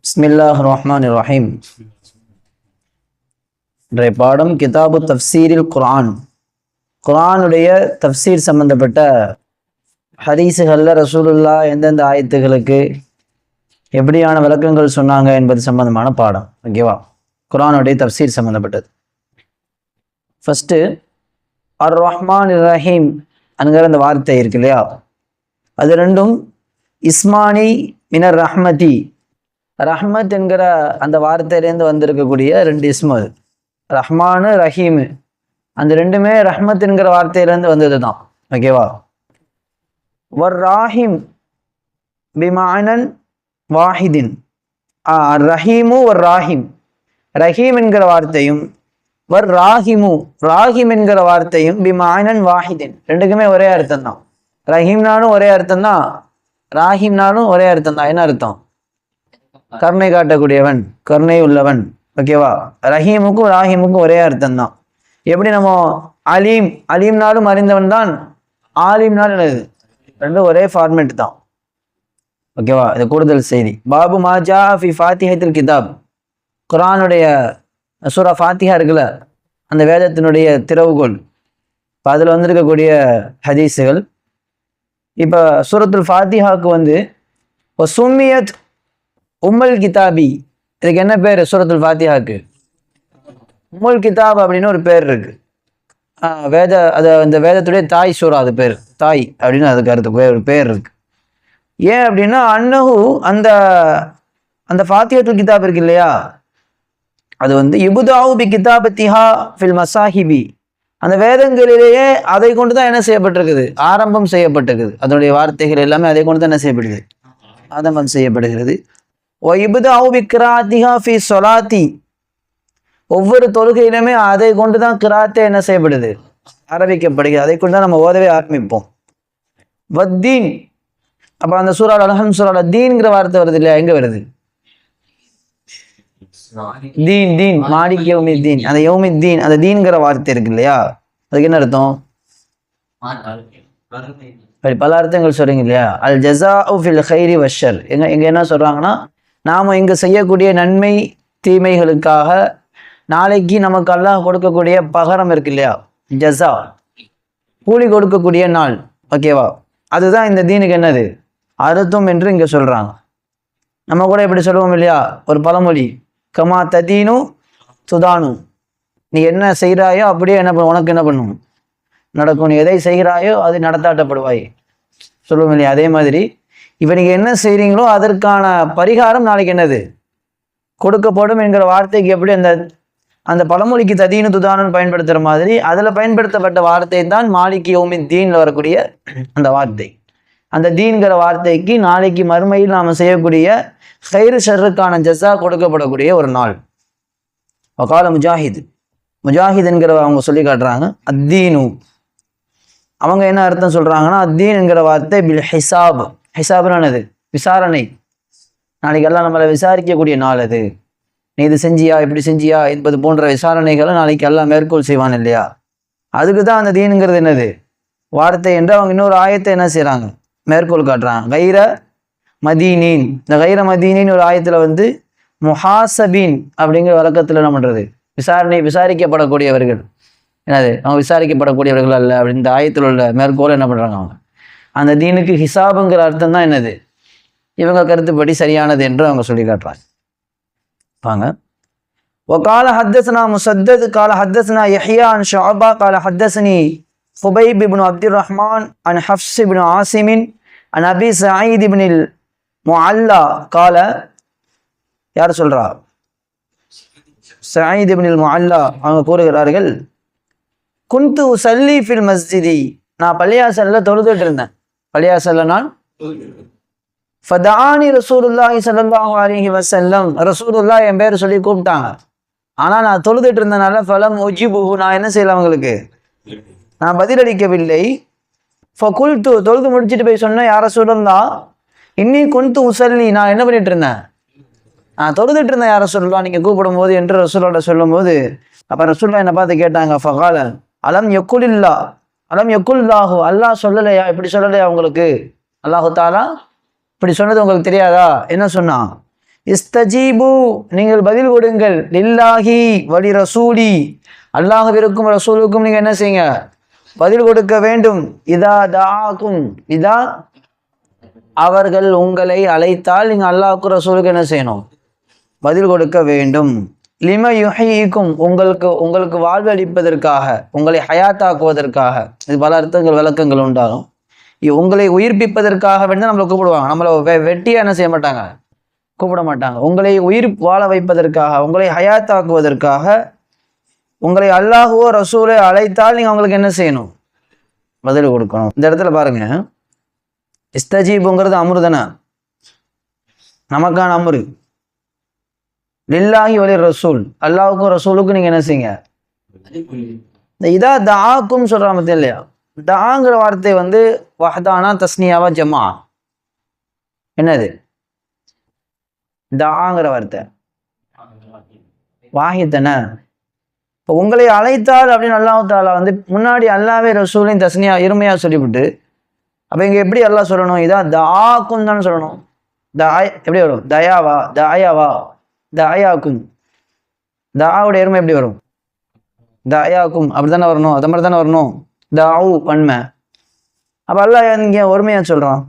பிஸ்மில்லாஹிர் ரஹ்மானிர் ரஹீம். இன்றைய பாடம் கிதாபு தஃப்சீரில் குர்ஆன். குர்ஆனுடைய தஃப்சீர் சம்பந்தப்பட்ட ஹதீஸுகளில் ரசூலுல்லாஹ் எந்தெந்த ஆயத்துகளுக்கு எப்படியான விளக்கங்கள் சொன்னாங்க என்பது சம்பந்தமான பாடம். ஓகேவா? குர்ஆனுடைய தஃப்சீர் சம்பந்தப்பட்டது. ஃபஸ்ட்டு அர் ரஹ்மான் ரஹீம் என்கிற அந்த வார்த்தை இருக்கு இல்லையா, அது ரெண்டும் இஸ்மானி மினர் ரஹ்மதி, ரஹ்மத் என்கிற அந்த வார்த்தையிலேருந்து வந்திருக்கக்கூடிய ரெண்டு இஸ்மு. அது ரஹ்மானு ரஹீமு, அந்த ரெண்டுமே ரஹ்மத் என்கிற வார்த்தையிலேருந்து வந்தது தான். ஓகேவா? வர் ராஹிம் பிமானன் வாஹிதின், ரஹீமு வர் ராஹிம், ரஹீம் என்கிற வார்த்தையும் வர் ராஹிமு, ராஹிம் என்கிற வார்த்தையும் பிமானன் வாஹிதின், ரெண்டுக்குமே ஒரே அர்த்தம் தான். ரஹீம்னாலும் ஒரே அர்த்தம் தான், ராஹிம்னாலும் ஒரே அர்த்தம் தான். என்ன அர்த்தம்? கருணை காட்டக்கூடியவன், கருணை உள்ளவன். ஓகேவா? ரஹீமுக்கும் ராஹிமுக்கும் ஒரே அர்த்தம் தான். எப்படி நம்ம அலீம், அலீம்னாலும் அறிந்தவன் தான், ஆலிம்னாலும் என்னது, ரெண்டும் ஒரே ஃபார்மேட் தான். ஓகேவா? இது கூடுதல் செய்தி. பாபு மாஜா ஃபி ஃபாத்திஹத்தில் கிதாப், குர்ஆனுடைய சூரா ஃபாத்திஹா இருக்குல்ல, அந்த வேதத்தினுடைய திறவுகோல். இப்போ அதில் வந்திருக்கக்கூடிய ஹதீஸுகள். இப்போ சூரத்துல் ஃபாத்திஹாவுக்கு வந்து சும்மியத் உம்முல் கிதாபி, இதுக்கு என்ன பேர்? சூரத்துல் ஃபாத்திஹாக்கு உம்முல் கிதாப் அப்படின்னு ஒரு பேர் இருக்கு. அந்த வேதத்துடைய தாய் சூரா, அது பேர் தாய் அப்படின்னு அதுக்கு அடுத்த ஒரு பேர் இருக்கு. ஏன் அப்படின்னா அன்னஹு, அந்த அந்த ஃபாத்திஹத்துல் கிதாப் இருக்கு இல்லையா, அது வந்து இபுதாவு பி கிதாபத்திஹா ஃபில் மசாஹிபி, அந்த வேதங்களிலேயே அதை கொண்டு தான் என்ன செய்யப்பட்டிருக்குது, ஆரம்பம் செய்யப்பட்டிருக்குது. அதனுடைய வார்த்தைகள் எல்லாமே அதை கொண்டு தான் என்ன செய்யப்படுகிறது, ஆரம்பம் செய்யப்படுகிறது. ஒவ்வொரு தொழுகையிலுமே அதை கொண்டுதான் கிராத்தே என்ன செய்யப்படுது, ஆரம்பிக்கப்படுகிறது. அதை கொண்டு தான் நம்ம ஓதவே ஆரம்பிப்போம். வத்தீன், அப்ப அந்த சூறால அல்ஹம் சூறால தீன்ங்கிற வார்த்தை வருது இல்லையா, எங்க வருது? தீன், தீன் மாலிக் யௌமித்தீன், அந்த யௌமித்தீன், அந்த தீன்ங்கிற வார்த்தை இருக்கு இல்லையா, அதுக்கு என்ன அர்த்தம்? பல அர்த்தங்கள் சொல்றீங்க இல்லையா. அல் ஜஸாஉ ஃபில் கைரி வஷர், எங்க என்ன சொல்றாங்கன்னா, நாம இங்கு செய்யக்கூடிய நன்மை தீமைகளுக்காக நாளைக்கு நமக்கு அல்லாஹ் கொடுக்கக்கூடிய பகரம் இருக்கு இல்லையா, ஜஸா, கூலி கொடுக்கக்கூடிய நாள். ஓகேவா? அதுதான் இந்த தீனுக்கு என்னது, அர்த்தம் என்று இங்க சொல்றாங்க. நம்ம கூட எப்படி சொல்லுவோம் இல்லையா, ஒரு பழமொழி, கமா ததீனு துதானு, நீ என்ன செய்கிறாயோ அப்படியே என்ன பண்ண, உனக்கு என்ன பண்ணும், நடக்கும். நீ எதை செய்கிறாயோ அது நடத்தாட்டப்படுவாய் சொல்லுவோம் இல்லையா. அதே மாதிரி இப்போ நீங்கள் என்ன செய்கிறீங்களோ அதற்கான பரிகாரம் நாளைக்கு என்னது, கொடுக்கப்படும் என்கிற வார்த்தைக்கு எப்படி அந்த அந்த பழமொழிக்கு ததீனு துதானு பயன்படுத்துகிற மாதிரி அதில் பயன்படுத்தப்பட்ட வார்த்தை தான் மாலிக் யௌமின் தீனில் வரக்கூடிய அந்த வார்த்தை. அந்த தீன்கிற வார்த்தைக்கு நாளைக்கு மறுமையில் நாம் செய்யக்கூடிய கைரு ஷர்ருக்கான ஜஸா கொடுக்கப்படக்கூடிய ஒரு நாள். வகால முஜாஹித், முஜாஹித் என்கிற அவங்க சொல்லி காட்டுறாங்க, அத்தீனு, அவங்க என்ன அர்த்தம் சொல்றாங்கன்னா, அத்தீன் என்கிற வார்த்தை பில் ஹிசாப், ஹிசாப்னானது விசாரணை. நாளைக்கு எல்லாம் நம்மளை விசாரிக்கக்கூடிய நாள் அது. நீ இது செஞ்சியா, இப்படி செஞ்சியா என்பது போன்ற விசாரணைகளை நாளைக்கு எல்லாம் மேற்கோள் செய்வான் இல்லையா. அதுக்கு தான் அந்த தீனுங்கிறது என்னது, வார்த்தை என்று அவங்க இன்னொரு ஆயத்தை என்ன செய்யறாங்க, மேற்கோள் காட்டுறாங்க. கைர மதீனின், இந்த கைர மதீனின் ஒரு ஆயத்துல வந்து முஹாசபீன் அப்படிங்கிற வழக்கத்துல என்ன பண்றது, விசாரிக்கப்படக்கூடியவர்கள், என்னது, அவங்க விசாரிக்கப்படக்கூடியவர்கள் அல்ல அப்படின்னு இந்த ஆயத்தில் உள்ள மேற்கோள் என்ன பண்றாங்க, அவங்க அந்த தீனுக்கு ஹிசாபுங்கிற அர்த்தம் தான் என்னது, இவங்க கருத்துப்படி சரியானது என்று அவங்க சொல்லி காட்டுறாங்க. வாங்க. وقال حدثنا مسدد قال حدثنا يحيى عن شعبة قال حدثني خبيب بن عبد الرحمن عن حفص بن عاصم عن أبي سعيد بن المعلى قال, யார் சொல்றா, சயீத் இப்னு முஅல்லா அவங்க கூறுகிறார்கள், குந்து உஸல்லி ஃபில் மஸ்ஜிதி, நான் பள்ளியாசல்ல தொழுதுட்டு இருந்தேன். பள்ளியாசல்ல நான் ஃபதஆனி ரசூலுல்லாஹி ஸல்லல்லாஹு அலைஹி வஸல்லம், ரசூலுல்லாஹ் என் பேர் சொல்லி கூப்பிட்டாங்க. ஆனால் நான் தொழுதுட்டு இருந்தனால ஃபலம் உஜிபுஹு, நான் என்ன செய்யல, அவங்களுக்கு நான் பதிலளிக்கவில்லை. ஃபகுல்து, தொழுது முடிச்சுட்டு போய் சொன்னேன், யா ரசூலல்லாஹ் இன்னி குந்து உஸல்லி, நான் என்ன பண்ணிட்டு இருந்தேன், நான் தொழுதுட்டு இருந்தேன் யா ரசூலுல்லாஹ், நீங்க கூப்பிடும் போது என்று ரசூலோட சொல்லும் போது, அப்ப ரசூலுல்லாஹ் என்ன பார்த்து கேட்டாங்க, ஃபகால அலம் யக்குலில்லா, அலம் யக்குல்லாஹு, அல்லாஹ் சொல்லலையா, இப்படி சொல்லலையா உங்களுக்கு, அல்லாஹு தாலா இப்படி சொன்னது உங்களுக்கு தெரியாதா? என்ன சொன்னான்? இஸ்தஜீபு நீங்கள் பதில் கொடுங்கள், லில்லாஹி வலி ரசூலி அல்லாஹ்விற்கும் ரசூலுக்கும் நீங்க என்ன செய்யுங்க, பதில் கொடுக்க வேண்டும். இதா தாக்கும், இதா அவர்கள் உங்களை அழைத்தால் நீங்க அல்லாஹ்வுக்கு ரசூலுக்கு என்ன செய்யணும், பதில் கொடுக்க வேண்டும். லிம யுஹீக்கும் உங்களுக்கு வாழ்வு அளிப்பதற்காக, உங்களை ஹயாத்தாக்குவதற்காக. இது பல அர்த்தங்கள் விளக்கங்கள் உண்டாகும். உங்களை உயிர்ப்பிப்பதற்காக வேண்டி நம்மளை கூப்பிடுவாங்க. நம்மளை வெட்டியா என்ன செய்ய மாட்டாங்க, கூப்பிட மாட்டாங்க. உங்களை உயிர் வாழ வைப்பதற்காக, உங்களை ஹயாத்தாக்குவதற்காக உங்களை அல்லாஹுவோ ரசூலை அழைத்தால் நீங்க அவங்களுக்கு என்ன செய்யணும், பதில் கொடுக்கணும். இந்த இடத்துல பாருங்க, இஸ்தஜீபுங்கிறது அமுர்தன, நமக்கான அமுரு. லில்லாஹி வலி ரசூல் அல்லாஹுக்கும் ரசூலுக்கும் நீங்க என்ன செய்யுங்க. இந்த இதா தாக்கும் சொல்ற மாதிரி இல்லையா, தாங்கிற வார்த்தை வந்து வஹதானா தஸ்னியாவா ஜமா, என்னது தாங்கிற வார்த்தை வாஹிதன. இப்போ உங்களை அழைத்தால் அப்படின்னு அல்லாஹ் தாலா வந்து முன்னாடி அல்லாவே ரசூலையும் தஸ்னியா இருமையா சொல்லிவிட்டு, அப்போ இங்கே எப்படி அல்லாஹ் சொல்லணும், இதா தாக்கும் தானே சொல்லணும். எப்படி வரும், தயாவா தயாவா தயாக்கும், தாவுடைய எருமை எப்படி வரும், தயாக்கும் அப்படி தானே வரணும், அது மாதிரி தானே வரணும். தாவு பன்மை. அப்போ அல்லாஹ் இங்கே ஒருமையா சொல்றான்,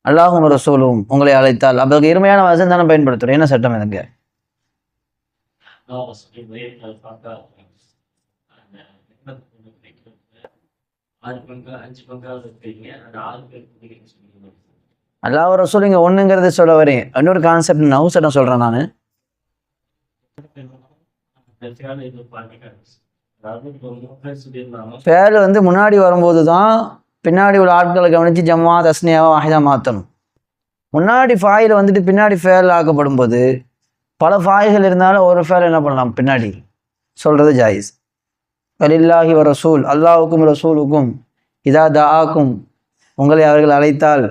அல்லாஹும் ரசூலும் உங்களை அழைத்தால். அப்போ இருமையான வசனம் தானே பயன்படுத்துறோம். என்ன சட்டம் இதுங்க, அல்லாஹ் ரசூல் இங்க ஒண்ணுங்கிறது சொல்ல வரேன். இன்னொரு கான்செப்ட் நவு சட்டம் சொல்றேன் நான். ஃபேல் வந்து முன்னாடி வரும்போது தான் பின்னாடி உள்ள ஆட்களை கவனிச்சு ஜம்மா தஸ்னியாவா வாஹிதா மாற்றணும். முன்னாடி ஃபாயில் வந்துட்டு பின்னாடி ஃபேல் ஆக்கப்படும் போது பல ஃபாய்கள் இருந்தாலும் ஒரு ஃபேல் என்ன பண்ணலாம், பின்னாடி சொல்றது ஜாயிஸ். வலில்லாஹி வ ரசூல் அல்லாஹுக்கும் ரசூலுக்கும் இதா தாக்கும் உங்களை அவர்கள் அழைத்தால்,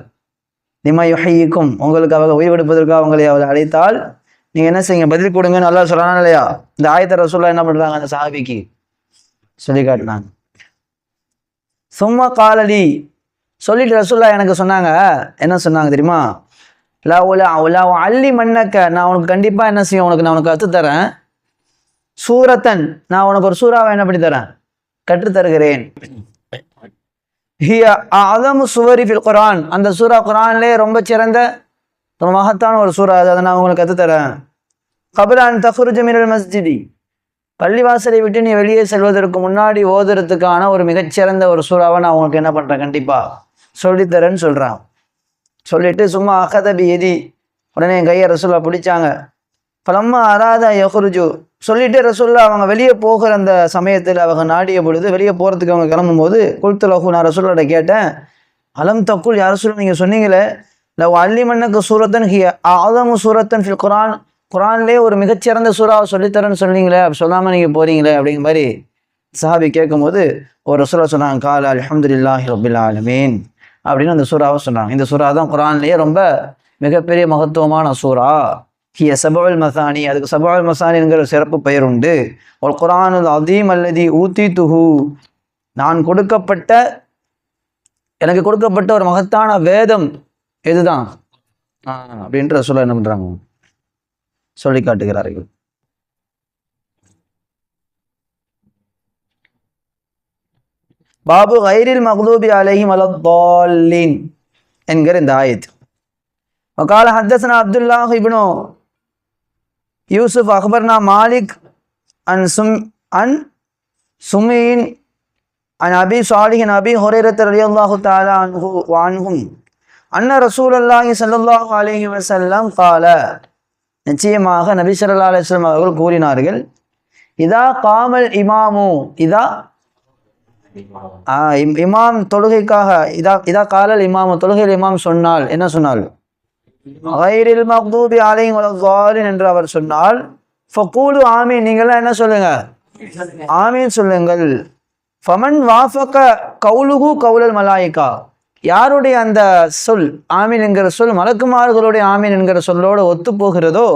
லிமா யுஹய்யிக்கும் உங்களுக்கு அவர்கள் உயிர்வெடுப்பதற்காக உங்களை அவர்கள் அழைத்தால் நீங்க என்ன செய்யுங்க, பதில் கொடுங்கன்னு நல்லா சொல்றானா இல்லையா. இந்த ஆயத்தை ரசூல்லா என்ன பண்றாங்க, அந்த சஹாபிக்கு சொல்லி காட்டினாங்க. சும்மா காலடி சொல்லிட்டு ரசூல்லா எனக்கு சொன்னாங்க, என்ன சொன்னாங்க தெரியுமா, அள்ளி மண்ணக்க நான் உனக்கு கண்டிப்பா என்ன செய்யும், நான் உனக்கு கற்றுத்தரேன். சூரத்தன் நான் உனக்கு ஒரு சூறாவை என்ன பண்ணி தரேன், கற்றுத்தருகிறேன். அதமு சுவரி ஃபில் குரான், அந்த சூரா குரான்லேயே ரொம்ப சிறந்த ரொம்ப மகத்தான ஒரு சூறா, அதை நான் உங்களுக்கு கற்றுத்தரேன். கபலான் தஹ்ருஜ மினல் மஸ்ஜிதி, பள்ளிவாசலை விட்டு நீ வெளியே செல்வதற்கு முன்னாடி ஓதுறதுக்கான ஒரு மிகச்சிறந்த ஒரு சூறாவை நான் உங்களுக்கு என்ன பண்ணுறேன், கண்டிப்பாக சொல்லித்தரேன்னு சொல்கிறான். சொல்லிட்டு சும்மா அகதபி எதி, உடனே என் கையை ரசூல்லா பிடிச்சாங்க. பலம்மா அராதா யஹ்ருஜு சொல்லிட்டு ரசூல்லா அவங்க வெளியே போகிற அந்த சமயத்தில் அவங்க நாடிய பொழுது, வெளியே போகிறதுக்கு அவங்க கிளம்பும் போது, குல்துலகு நான் ரசூல்லோட கேட்டேன், அலம் தக்குல் யார் ரசூல் நீங்கள் சொன்னீங்களே, லவ் அள்ளி மன்னக்கு சூரத்தன் ஹிய ஆதமு சூரத்தன் ஃபில் குரான், குரான்லேயே ஒரு மிகச்சிறந்த சூறாவை சொல்லித்தரேன்னு சொன்னீங்களே, அப்படி சொல்லாமல் நீங்கள் போறீங்களே அப்படிங்கிற மாதிரி சஹாபி கேட்கும்போது ஒரு ரசூலா சொன்னாங்க, கால அல்ஹம்துலில்லாஹி ரப்பில் ஆலமீன் அப்படின்னு அந்த சூறாவை சொன்னாங்க. இந்த சூறா தான் குரான்லேயே ரொம்ப மிகப்பெரிய மகத்துவமான சூறா. ஹிய சபுல் மசானி, அதுக்கு சபுல் மசானிங்கிற சிறப்பு பெயர் உண்டு. ஒரு குரானுல் அதீம் அல்லதி ஊத்தி துஹு, எனக்கு கொடுக்கப்பட்ட ஒரு மகத்தான வேதம் இதுதான் அப்படின்ற சொல்ல என்ன பண்றாங்க, சொல்லி காட்டுகிறார்கள். பாபு கைரில் மக்தூபி அலைஹிம் வலத்தாலின் என்கிற இந்த ஆயத். وقال حدثنا عبد الله ابن يوسف أخبرنا مالك عن سمين عن أبي صالح عن أبي هريرة رضي الله تعالى عنه وعنهم أن رسول الله صلى الله عليه وسلم قال, நிச்சயமாக நபி ஸல்லல்லாஹு அலைஹி வஸல்லம் அவர்கள் கூறினார்கள், இதா காமல் இமாமு, இதா இமாம் தொழுகைக்காக, இதா காலல் இமாமு தொழுகையில் இமாம் சொன்னால், என்ன சொன்னால், கைரில் மக்தூபி அலைஹிம் வலத்தாலின் என்று அவர் சொன்னால், ஃபகூலு ஆமீன் நீங்கள்லாம் என்ன சொல்லுங்க, ஆமீன் சொல்லுங்கள். ஃபமன் வாஃபக கௌலுஹு கௌலல் மலாயிகா, யாருடைய அந்த சொல் ஆமீன் என்கிற சொல் மலக்குமார்களுடைய ஆமீன் என்கிற சொல்லோடு ஒத்து போகிறதோ,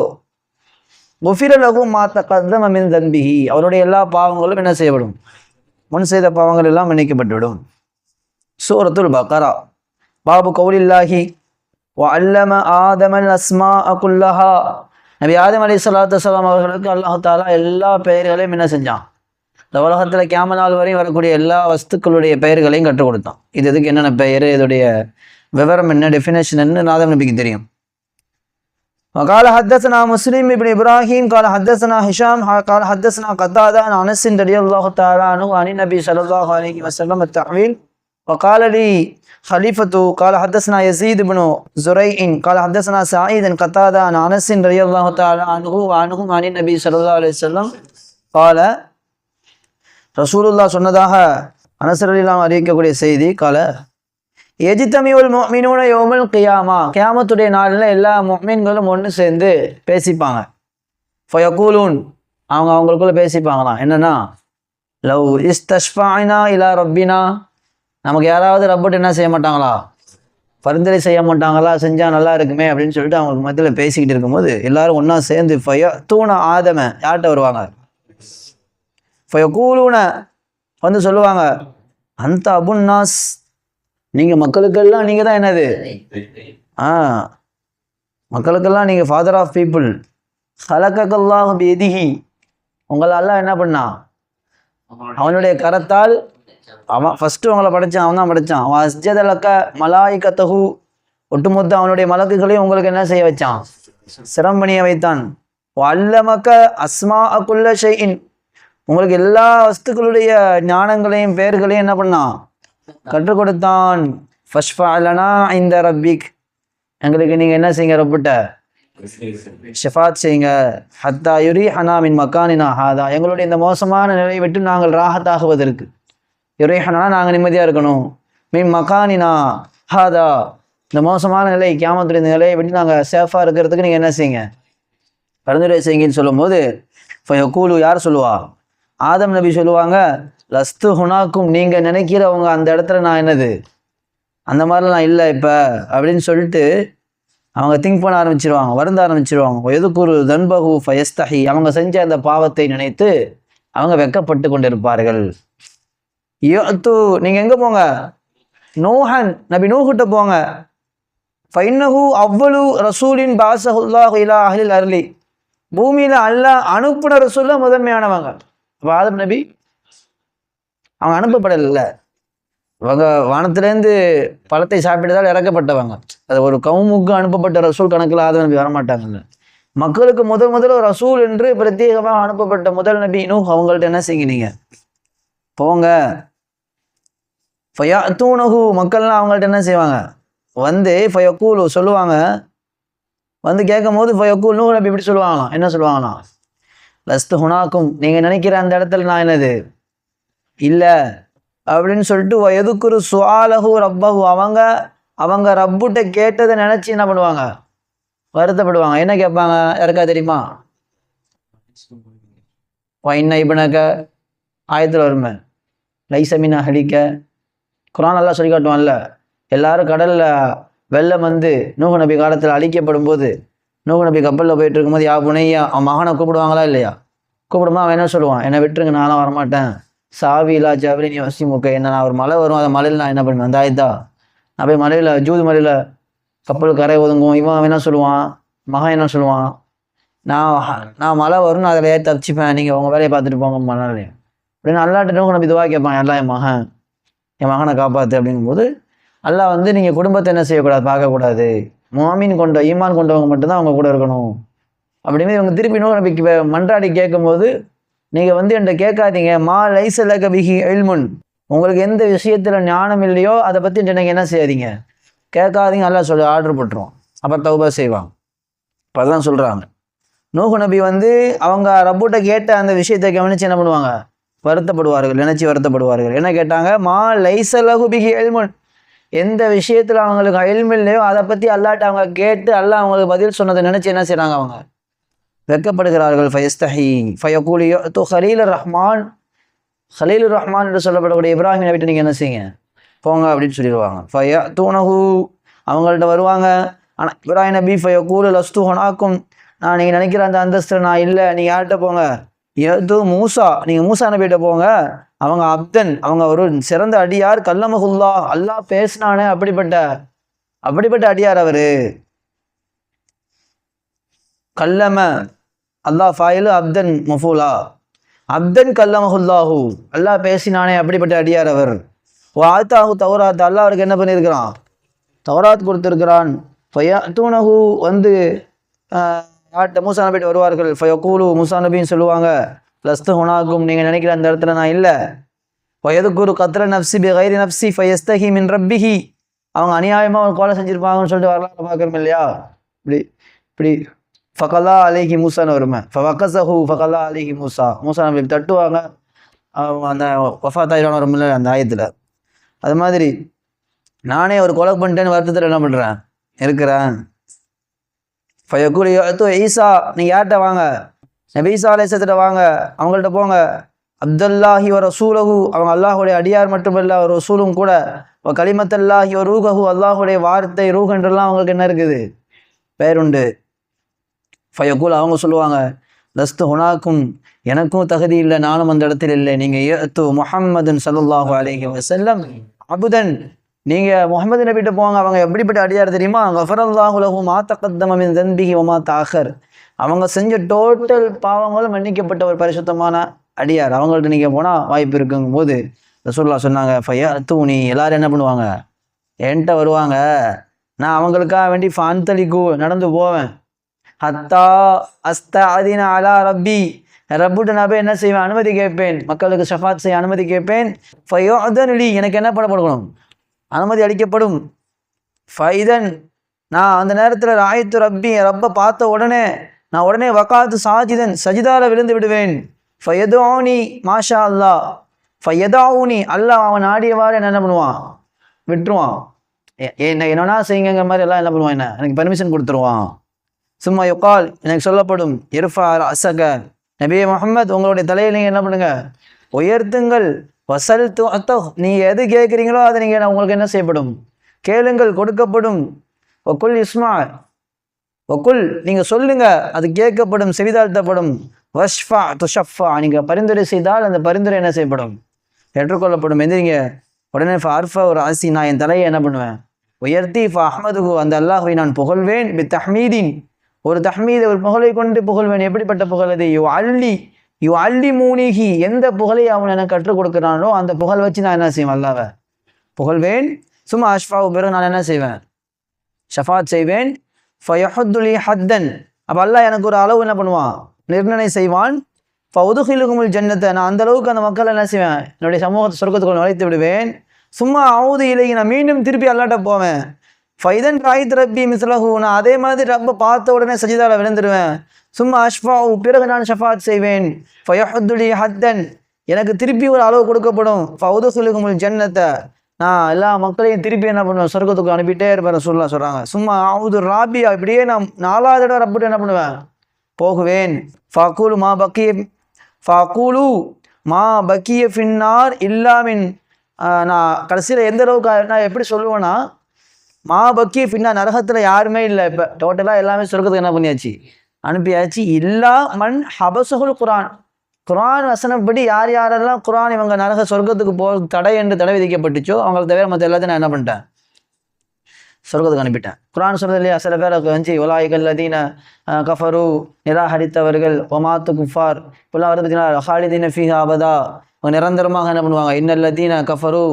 குஃபிர லஹு மா தகத்தம மின் தன்பிஹி, அவருடைய எல்லா பாவங்களும் என்ன செய்யப்படும், முன் செய்த பாவங்கள் எல்லாம் மன்னிக்கப்பட்டுவிடும். சூரத்துல் பக்கரா. பாபு கௌலில்லாஹி وعلم آدم الأسماء كلها. நபி ஆதம் அலைஹிஸ்ஸலாத்து வஸ்ஸலாம் அவர்களுக்கு அல்லாஹ் தஆலா எல்லா பெயர்களையும் என்ன செஞ்சான்? இந்த உலகத்தில் கியாமத் நாள் வரையும் வரக்கூடிய எல்லா வஸ்துக்களுடைய பெயர்களையும் கற்றுக் கொடுத்தான். இது எதுக்கு என்னென்ன பெயர், இதோடைய விவரம் என்ன, டெஃபினேஷன் என்ன ஆதம் நபிக்கு தெரியும். وقال حدثنا مسلم بن ابراهيم قال حدثنا هشام قال حدثنا قتادة عن انس رضي الله تعالى عنه عن النبي صلى الله عليه وسلم التحويل وقال لي خليفة قال حدثنا يزيد بن زريع قال حدثنا سعيد قتادة عن انس رضي الله تعالى عنه وعنهم عن النبي صلى الله عليه وسلم قال رسول الله சொன்னதாக அனஸ் ரலியல்லாஹு அன்ஹு அறிவிக்கக்கூடிய செய்தி. கால எஜித்தமியுல் முஃமினூன யௌமல் கியாமா, கியாமத்துடைய நாளில் எல்லா முஃமின்களும் ஒன்று சேர்ந்து பேசிப்பாங்க. ஃபயகூலூன், அவங்களுக்குள்ள பேசிப்பாங்களாம். என்னன்னா, லவ் இஸ்தஷ்ஃபஅனா இலா ரப்பினா, நமக்கு யாராவது ரப்பிட்டு என்ன செய்ய மாட்டாங்களா, பரிந்துரை செய்ய மாட்டாங்களா, செஞ்சால் நல்லா இருக்குமே அப்படின்னு சொல்லிட்டு அவங்களுக்கு மத்தியில் பேசிக்கிட்டு இருக்கும்போது எல்லாரும் ஒன்றா சேர்ந்து ஃபயத்தூன ஆதம, யார்கிட்ட வருவாங்க, ஃபயகூலூன வந்து சொல்லுவாங்க, அந்த அபுன்னாஸ், நீங்கள் மக்களுக்கெல்லாம் நீங்கள் தான் என்னது, மக்களுக்கெல்லாம் நீங்கள் ஃபாதர் ஆஃப் பீப்புள். ஹலக்கல்லாஹு பியதிஹி, உங்களை அல்லாஹ் என்ன பண்ணா, அவனுடைய கரத்தால் அவன் ஃபஸ்ட்டு உங்களை படைச்சான், அவன் தான் படைச்சான். அவன் அஸ்ஜதலக்க மலாயிகத்தஹு, ஒட்டுமொத்த அவனுடைய மலக்குகளையும் உங்களுக்கு என்ன செய்ய வச்சான், சிரம் பணிய வைத்தான். அல்லமக்க அஸ்மா அக்குல்ல ஷைஇன், உங்களுக்கு எல்லா வஸ்துக்களுடைய ஞானங்களையும் பெயர்களையும் என்ன பண்ணான், கற்றுக் கொடுத்தான். ஃபஷ்ஃபஅலனா இந்த ரப்பிக், எங்களுக்கு நீங்கள் என்ன செய்யுங்க, ரப்பிட்ட ஷஃபாத் செய்யுங்க. ஹத்தா யுரீஹனா மின் மக்கானினா ஹாதா, எங்களுடைய இந்த மோசமான நிலையை விட்டு நாங்கள் ராஹத்தாகுவதற்கு, யுரீஹனா நாங்கள் நிம்மதியாக இருக்கணும், மின் மக்கானினா ஹாதா, இந்த மோசமான நிலை கியாமத்துடைய நிலையை விட்டு நாங்கள் சேஃபாக இருக்கிறதுக்கு நீங்கள் என்ன செய்யுங்க, பரிந்துரை செய்யுங்கன்னு சொல்லும்போது ஃபயகூலு, யார் சொல்லுவா, ஆதம் நபி சொல்லுவாங்க, லஸ்து ஹுனாக்கும், நீங்கள் நினைக்கிறவங்க அந்த இடத்துல நான் என்னது, அந்த மாதிரிலாம் நான் இல்லை இப்போ அப்படின்னு சொல்லிட்டு அவங்க திங்க் பண்ண ஆரம்பிச்சிருவாங்க, வருந்த ஆரம்பிச்சிருவாங்க. எதுக்குரு தன்பகு ஃபயஸ்தஹி, அவங்க செஞ்ச அந்த பாவத்தை நினைத்து அவங்க வெக்கப்பட்டு கொண்டிருப்பார்கள். யத்து, நீங்கள் எங்கே போங்க, நூஹன் நபி நூஹ்கிட்ட போங்க. ஃபைன்னஹு அவ்வளு ரசூலின் பாஸஹுல்லாஹு இலா அஹ்லில் அர்லி, பூமியில் அல்லாஹ் அனுப்புன ரசூல்ல முதன்மையானவங்க. அப்போ ஆதம் நபி அவங்க அனுப்பப்படலை, அவங்க வானத்திலேருந்து பழத்தை சாப்பிட்டதால் இறக்கப்பட்டவங்க. அது ஒரு கவுமுக்கு அனுப்பப்பட்ட ரசூல் கணக்கில் ஆதம் நபி வரமாட்டாங்கல்ல. மக்களுக்கு முதல் ரசூல் என்று பிரத்யேகமாக அனுப்பப்பட்ட முதல் நபி நூஹ், அவங்கள்ட்ட என்ன செய்யுங்க, நீங்கள் போங்க. ஃபயத்தூனஹு, மக்கள்லாம் அவங்கள்ட்ட என்ன செய்வாங்க, வந்து ஃபயக்கூலு சொல்லுவாங்க, வந்து கேட்கும் போது ஃபயக்கூல் நூஹ் நபி இப்படி சொல்லுவாங்களாம், என்ன சொல்லுவாங்களாம், லஸ்து ஹுனாக்கும், நீங்கள் நினைக்கிற அந்த இடத்துல நான் என்னது இல்லை அப்படின்னு சொல்லிட்டு எதுக்குரு சுஆலஹு ரப்பஹு, அவங்க ரப்புட்ட கேட்டதை நினச்சி என்ன பண்ணுவாங்க, வருத்தப்படுவாங்க. என்ன கேட்பாங்க, யாருக்கா தெரியுமா, வைன்ன இபனக ஆயத்தில் வருமே, லைசமின் அஹலிக்க, குர்ஆன் நல்லா சொல்லி காட்டுவான்ல, எல்லாரும் கடலில் வெள்ளம் வந்து நூஹ் நபி காலத்தில் அழிக்கப்படும் போது நூஹ் நபி கப்பலில் போயிட்டு இருக்கும்போது யா புனையா, அவன் மகனை கூப்பிடுவாங்களா இல்லையா, கூப்பிடுமா அவன் என்ன சொல்லுவான், என்னை விட்டுருங்க, நானும் வரமாட்டேன், சாவிலா ஜாவிலினி வசிமுக்க, என்ன நான் ஒரு மலை வரும், அந்த மலையில் நான் என்ன பண்ணுவேன், அந்த ஆயத்தா நான் போய் மலையில் ஜூது மலையில் கப்பல் கரை ஒதுங்குவோம். இவன் என்ன சொல்லுவான், மகன் என்ன சொல்லுவான், நான் மழை வரும், நான் அதில் ஏற்றி தப்பிச்சுப்பேன், நீங்கள் உங்கள் வேலையை பார்த்துட்டு போங்க மலையிலையும் அப்படின்னு அல்லாட்ட நூஹ் நபி துவா கேட்பான், எல்லாம் என் மகனை காப்பாற்று அப்படிங்கும்போது அல்லாஹ் வந்து நீங்கள் குடும்பத்தை என்ன செய்யக்கூடாது, பார்க்கக்கூடாது, முஆமின் கொண்ட ஈமான் கொண்டவங்க மட்டும்தான் அவங்க கூட இருக்கணும் அப்படின்னு இவங்க திருப்பி நூஹ் நபிக்கு மன்றாடி கேட்கும்போது, நீங்கள் வந்து என்கிட்ட கேட்காதீங்க, மா லைஸ லக பிஹி இல்முன், உங்களுக்கு எந்த விஷயத்தில் ஞானம் இல்லையோ அதை பற்றி எனக்கு என்ன செய்யாதீங்க, கேட்காதீங்க, அல்லாஹ் சொல்லி ஆர்டர் போட்டுருவோம். அப்புறம் தௌபா செய்வாங்க. இப்போ அதான் சொல்கிறாங்க, நூஹ் நபி வந்து அவங்க ரப்புட்ட கேட்ட அந்த விஷயத்தை கவனித்து என்ன பண்ணுவாங்க, வருத்தப்படுவார்கள், நினச்சி வருத்தப்படுவார்கள். என்ன கேட்டாங்க, மா லைஸ லகு பிஹி இல்முன், எந்த விஷயத்தில் அவங்களுக்கு இல்மு இல்லையோ அதை பற்றி அல்லாட்ட அவங்க கேட்டு அல்லாஹ் அவங்களுக்கு பதில் சொன்னதை நினச்சி என்ன செய்கிறாங்க, அவங்க வெக்கப்படுகிறார்கள். ஃபயஸ்தஹி ஃபயகூலு யத்து ஹலீலுர் ரஹ்மான், ஹலீலுர் ரஹ்மான் என்று சொல்லப்படக்கூடிய இப்ராஹிம் நபிட்ட நீங்கள் என்ன செய்யுங்க, போங்க அப்படின்னு சொல்லிடுவாங்க. ஃபயத்தூனஹு, அவங்கள்ட்ட வருவாங்க. ஆனால் இப்ராஹிம் நபி ஃபயகூலு லஸ்து ஹுனாக்கும், நான் நீங்கள் நினைக்கிற அந்த அந்தஸ்தில் நான் இல்லை, நீங்கள் யார்கிட்ட போங்க, எது மூசா, நீங்கள் மூசா நபிகிட்ட போங்க, அவங்க அப்தன், அவங்க ஒரு சிறந்த அடியார், கல்லமஹுல்லா, அல்லாஹ் பேசினானே அப்படிப்பட்ட அப்படிப்பட்ட அடியார் அவரு. கல்லம அல்லாஹ் ஃபாயிலு அப்தன் மஃபூலா, அப்தன் கல்லமஹுல்லாஹு, அல்லாஹ் பேசினானே அப்படிப்பட்ட அடியார் அவர். ஆத்தாஹு தௌராத், அல்லாஹ் அவருக்கு என்ன பண்ணியிருக்கிறான், தௌராத் கொடுத்திருக்கிறான். ஃபயஅத்தூனஹு, வந்து மூசா நபிட்டு வருவார்கள். ஃபயகூலு, மூசா நபின்னு சொல்லுவாங்க, லஸ்து ஹுனாக்கும், நீங்கள் நினைக்கிற அந்த இடத்துல நான் இல்லை. வயதுக்குரு கத்ர நப்சி பி கைரி நப்சி ஃபயஸ்தஹி மின் ரப்பிஹி, அவங்க அநியாயமாக ஒரு கொலை செஞ்சுருப்பாங்கன்னு சொல்லிட்டு வரலாறு பார்க்குறோம் இல்லையா. இப்படி இப்படி ஃபகல்லா அலைஹி மூசான்னு வருமே, ஃபவக்கஸஹு ஃபகல்லா அலைஹி மூசா, மூசா நபி தட்டுவாங்க, அந்த வஃபாத்தாயிரான வரும்ல அந்த ஆயத்தில். அது மாதிரி நானே ஒரு கொலை பண்ணிட்டேன்னு வருத்தத்தில் என்ன பண்ணுறேன் இருக்கிறேன். ஃபயக்கூல் ஈசா, நீங்கள் யார்கிட்ட வாங்க, நபி ஈசா அலைஹிஸ்ஸலாத்திட்ட வாங்க, அவங்கள்ட்ட போங்க. அப்துல்லாஹி வ ரசூலஹு, அவங்க அல்லாஹுடைய அடியார் மட்டுமல்ல ஒரு ரசூலும் கூட. கலிமத்தல்லாஹி வ ரூஹஹு, அல்லாஹுடைய வார்த்தை ரூஹ் என்றெல்லாம் அவங்களுக்கு என்ன இருக்குது, பேருண்டு. ஃபயக்கூல், அவங்க சொல்லுவாங்க, லஸ்து ஹுனாக்கும், எனக்கும் தகுதி இல்லை, நானும் அந்த இடத்தில் இல்லை. நீங்கள் யஅத்து முஹம்மதுன் ஸல்லல்லாஹு அலைஹி வஸல்லம் அபுதன், நீங்கள் முஹம்மது நபிட்ட போவாங்க, அவங்க எப்படிப்பட்ட அடியார் தெரியுமா, கஃபரல்லாஹு லஹு மா தகத்தம மின் தன்பிஹி வ மா தஅக்கர், அவங்க செஞ்ச டோட்டல் பாவங்களும் மன்னிக்கப்பட்ட ஒரு பரிசுத்தமான அடியார். அவங்கள்ட்ட நீங்கள் போனால் வாய்ப்பு இருக்குங்கும் போது ரசூலுல்லாஹ் சொன்னாங்க, ஃபயஅத்தூனி, எல்லாரும் என்ன பண்ணுவாங்க, என்கிட்ட வருவாங்க, நான் அவங்களுக்காக வேண்டி ஃபான்தலிக்கு நடந்து போவேன். ஹத்தா அஸ்தஅதின அலா ரப்பி, ரப்புட்ட நான் போய் என்ன செய்வேன், அனுமதி கேட்பேன், மக்களுக்கு ஷஃபாத் செய்ய அனுமதி கேட்பேன். ஃபயுஅதனு, எனக்கு என்ன பண்ணப்படணும், அனுமதி அளிக்கப்படும். ஃபைதன், நான் அந்த நேரத்தில் ராயத்து ரப்பி, ரப்பை பார்த்த உடனே நான் உடனே வகாத்து சாஜிதன், சஜிதால விழுந்து விடுவேன். ஃபயதுஊனி மாஷா அல்லாஹ், ஃபயதாவுனி, அல்லாஹ் அவன் நாடியவாறு என்ன பண்ணுவான், விட்டுருவான். என்னன்னா செய்யுங்கிற மாதிரி எல்லாம் என்ன பண்ணுவான், என்ன எனக்கு பெர்மிஷன் கொடுத்துருவான். சும்மா யுகால், எனக்கு சொல்லப்படும், இர்ஃபா ரஅஸக, நபியே முஹம்மத் உங்களுடைய தலையை நீங்கள் என்ன பண்ணுங்க, உயர்த்துங்கள். வசல் து, நீங்கள் எது கேட்குறீங்களோ அதை நீங்கள் உங்களுக்கு என்ன செய்யப்படும், கேளுங்கள், கொடுக்கப்படும். ஒக்குல் இஸ்மா, ஒக்குல் நீங்கள் சொல்லுங்க, அது கேட்கப்படும், செவிதாழ்த்தப்படும். வஷ்ஃபா துஷஃபா, நீங்கள் பரிந்துரை செய்தால் அந்த பரிந்துரை என்ன செய்யப்படும், ஏற்றுக்கொள்ளப்படும். எந்திரிங்க உடனே. ஃபார்ஃபா ஒரு ஆசி, நான் என் தலையை என்ன பண்ணுவேன், உயர்த்தி. அஹ்மதுஹு, அந்த அல்லாஹுவை நான் புகழ்வேன். பி தஹ்மீதின், ஒரு தஹ்மீத், ஒரு புகழை கொண்டு புகழ்வேன். எப்படிப்பட்ட புகழ் அது, யூ அல்லி மூனிஹி, எந்த புகழை அவன் எனக்கு கற்றுக் கொடுக்குறானோ அந்த புகழ் வச்சு நான் என்ன செய்வேன், அல்லாஹ்வை புகழ்வேன். சும்மா அஷ்ஃபாவு, பிறகு நான் என்ன செய்வேன், ஷஃபாத் செய்வேன். ஃபயஹுத்துலி ஹத்தன், அப்போ அல்லாஹ் எனக்கு ஒரு அளவு என்ன பண்ணுவான், நிர்ணயம் செய்வான். ஃபவுதுஹிலுகுமுல் ஜன்னத்தை, நான் அந்த அளவுக்கு அந்த மக்கள் என்ன செய்வேன், என்னுடைய சமூகத்தை சொர்க்கத்துக்குள் நுழைத்து விடுவேன். சும்மா அவுது இலை, நான் மீண்டும் திருப்பி அல்லாட்ட போவேன். ஃபைதன் ராயித் ரப்பி மிஸ்லஹு, நான் அதே மாதிரி ரப்பை பார்த்த உடனே சஜிதால விழுந்துடுவேன். சும்மா அஷ்ஃபாவு, பிறகு நான் ஷஃபாத் செய்வேன். ஃபயஹுத்துலி ஹத்தன், எனக்கு திருப்பி ஒரு அளவு கொடுக்கப்படும். ஃபவுதுஹிலுகுமுல் ஜன்னத்தை, நான் எல்லா மக்களையும் திருப்பி என்ன பண்ணுவேன், சொர்க்கத்துக்கு அனுப்பிட்டே இருப்பேன். ரசூலுல்லாஹ் சொல்கிறாங்க. சும்மா அவுது ராபியா, இப்படியே நான் 4வது தடவை ரப்பிட்டு என்ன பண்ணுவேன், போகுவேன். ஃபக்கூலு மா பக்கிய ஃபின்னார் இல்லாமின், நான் கடைசியில் எந்த அளவுக்கு நான் எப்படி சொல்லுவேன்னா, மா பக்கிய ஃபின்னார், நரகத்தில் யாருமே இல்லை, இப்போ டோட்டலாக எல்லாமே சொர்க்கத்துக்கு என்ன பண்ணியாச்சு, அனுப்பியாச்சு. இல்லா மன் ஹபசுல் குரான், குரான் வசனப்படி யார் யாரெல்லாம் குரான் இவங்க நரக சொர்க்கத்துக்கு தடை என்று தடை விதிக்கப்பட்டுச்சோ அவங்களை தவிர மற்ற எல்லாத்தையும் நான் என்ன பண்ணிட்டேன், சொர்க்கத்துக்கு அனுப்பிட்டேன். குரான் சொல்றது இல்லையா, சில பேருக்கு வந்து உலாயிகல்லதீன கஃபரு, நிராகரித்தவர்கள், ஒமாத்து குஃபார், இப்பெல்லாம் வருது பார்த்தீங்கன்னா, ஹாலிதீன ஃபீஹா அபதா, அவங்க நிரந்தரமாக என்ன பண்ணுவாங்க. இன்னல்லதீன கஃபரு,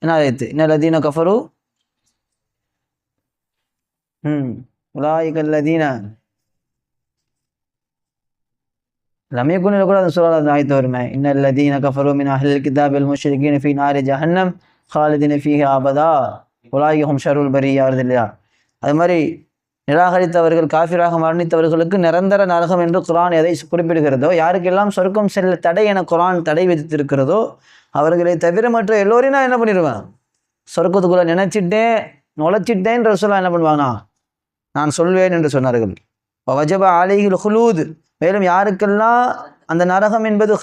என்ன ஆயிடுத்து, இன்னல்லதீன கஃபரு உலாயிகல்லதீன ரம்யகுனில் கூட அந்த சூறால அந்த ஆயத்து வருமே, இன்னல்லதீன கஃபரு மின் அஹ்லில் கிதாபில் முஷ்ரிகீன ஃபீ நாரி ஜஹன்னம் ஹாலிதீன ஃபீஹா அபதா உலாயிகஹும் ஷருல் பரியா வருது இல்லையா. அது மாதிரி நிராகரித்தவர்கள், காஃபிராக மரணித்தவர்களுக்கு நிரந்தர நரகம் என்று குரான் எதை குறிப்பிடுகிறதோ, யாருக்கெல்லாம் சொர்க்கம் செல்ல தடை என குரான் தடை விதித்திருக்கிறதோ அவர்களை தவிர மற்ற எல்லோரையும் நான் என்ன பண்ணிடுவேன், சொர்க்கத்துக்குள்ளே நுழைச்சிட்டேன் ரசூலுல்லாஹ் என்ன பண்ணுவாங்கன்னா, நான் சொல்வேன் என்று சொன்னார்கள். வஜப அலைஹில் ஹுலூத், மேலும் யாருக்கெல்லாம் அந்த நரகம் என்பது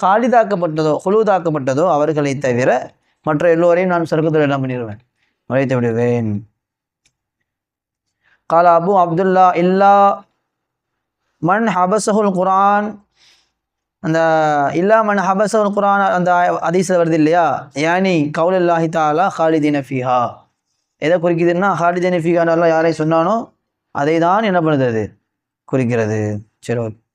ஹுலூதாக்கப்பட்டதோ அவர்களை தவிர மற்ற எல்லோரையும் நான் சொர்க்கத்தில் என்ன பண்ணிடுவேன், நுழைத்து விடுவேன். கால அபு அப்துல்லா இல்லா மன் ஹபஸஹுல் குரான், அந்த இல்லா மன் ஹபஸஹுல் குரான் அந்த ஹதீஸ்ல வருது இல்லையா, யானி கௌலுல்லாஹி தஆலா ஹாலிதீன ஃபீஹா, எதை குறிக்குதுன்னா ஹாலிதனி ஃபீஹா யாரை சொன்னானோ அதை தான் என்ன பண்ணுது அது குறிக்கிறது. சரி, ஓகே.